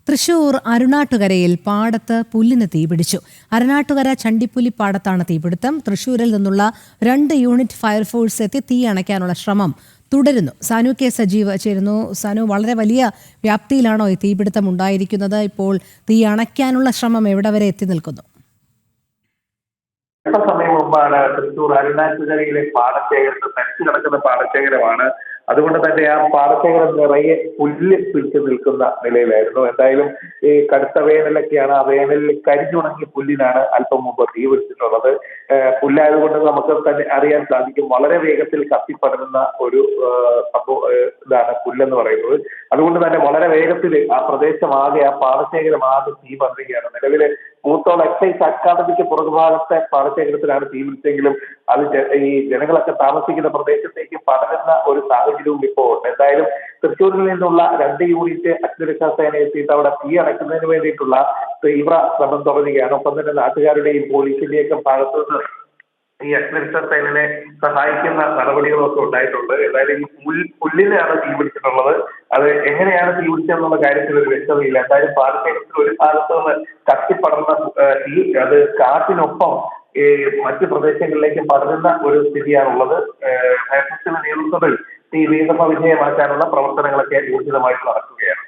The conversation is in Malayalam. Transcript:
തൃശൂർ അരുണാട്ടുകരയിൽ പാടത്ത് പുല്ലിന് തീപിടിച്ചു. അരുണാട്ടുകര ചണ്ടിപ്പുലി പാടത്താണ് തീപിടുത്തം. തൃശൂരിൽ നിന്നുള്ള 2 യൂണിറ്റ് ഫയർഫോഴ്സ് എത്തി തീ അണയ്ക്കാനുള്ള ശ്രമം തുടരുന്നു. സാനു കെ സജീവ് ചേരുന്നു. സാനു, വളരെ വലിയ വ്യാപ്തിയിലാണോ ഈ തീപിടുത്തം ഉണ്ടായിരിക്കുന്നത്? ഇപ്പോൾ തീ അണയ്ക്കാനുള്ള ശ്രമം എവിടെ വരെ എത്തി നിൽക്കുന്നു? സമയം മുമ്പാണ് തൃശൂർ അരുണാട്ടുകരയിലെ പാടശേഖരത്തിൽ തരിച്ചു കിടക്കുന്ന പാടശേഖരമാണ്. അതുകൊണ്ട് തന്നെ ആ പാടശേഖരം നിറയെ പുല്ല് പിടിച്ചു നിൽക്കുന്ന നിലയിലായിരുന്നു. എന്തായാലും ഈ കടുത്ത വേനലൊക്കെയാണ്. ആ വേനലിൽ കരിഞ്ഞുണങ്ങിയ പുല്ലിനാണ് അല്പം മുമ്പ് തീ പിടിച്ചിട്ടുള്ളത്. പുല്ലായതുകൊണ്ട് നമുക്ക് തന്നെ അറിയാൻ സാധിക്കും, വളരെ വേഗത്തിൽ കത്തിപ്പടരുന്ന ഒരു ഇതാണ് പുല്ലെന്ന് പറയുന്നത്. അതുകൊണ്ട് തന്നെ വളരെ വേഗത്തിൽ ആ പ്രദേശമാകെ, ആ പാടശേഖരം ആകെ തീ പടരുകയാണ്. നിലവില് മൂത്തോൾ എക്സൈസ് അക്കാദമിക്ക് പുറകുഭാഗത്തെ പാടശേഖരത്തിലാണ് തീ പിടിച്ചെങ്കിലും അത് ഈ ജനങ്ങളൊക്കെ താമസിക്കുന്ന പ്രദേശത്തേക്ക് പടരുന്ന ഒരു സാഹചര്യവും ഇപ്പോൾ ഉണ്ട്. എന്തായാലും തൃശ്ശൂരിൽ നിന്നുള്ള 2 യൂണിറ്റ് അഗ്നിരക്ഷാ സേന എത്തിയിട്ട് അവിടെ തീ അടയ്ക്കുന്നതിന് വേണ്ടിയിട്ടുള്ള തീവ്ര ശ്രമം തുടരുകയാണ്. ഒപ്പം തന്നെ നാട്ടുകാരുടെയും പോലീസിന്റെയൊക്കെ ഭാഗത്തു നിന്ന് ഈ അഗ്നിരക്ഷാ സേനയെ സഹായിക്കുന്ന നടപടികളൊക്കെ ഉണ്ടായിട്ടുണ്ട്. എന്തായാലും ഈ പുല്ലിനാണ് തീ പിടിച്ചിട്ടുള്ളത്. അത് എങ്ങനെയാണ് തീ പിടിച്ചതെന്നുള്ള കാര്യത്തിൽ ഒരു വ്യക്തതയില്ല. എന്തായാലും പാടശേഖരത്തിൽ ഒരു ഭാഗത്ത് നിന്ന് കത്തിപ്പടർന്ന തീ അത് കാറ്റിനൊപ്പം മറ്റു പ്രദേശങ്ങളിലേക്ക് പടരുന്ന ഒരു സ്ഥിതിയാണുള്ളത്. ഫയർഫോഴ്സിന്റെ നേതൃത്വത്തിൽ തീ വീണ്ടും വിജയമാക്കാനുള്ള പ്രവർത്തനങ്ങളൊക്കെ ഊർജിതമായിട്ട് നടക്കുകയാണ്.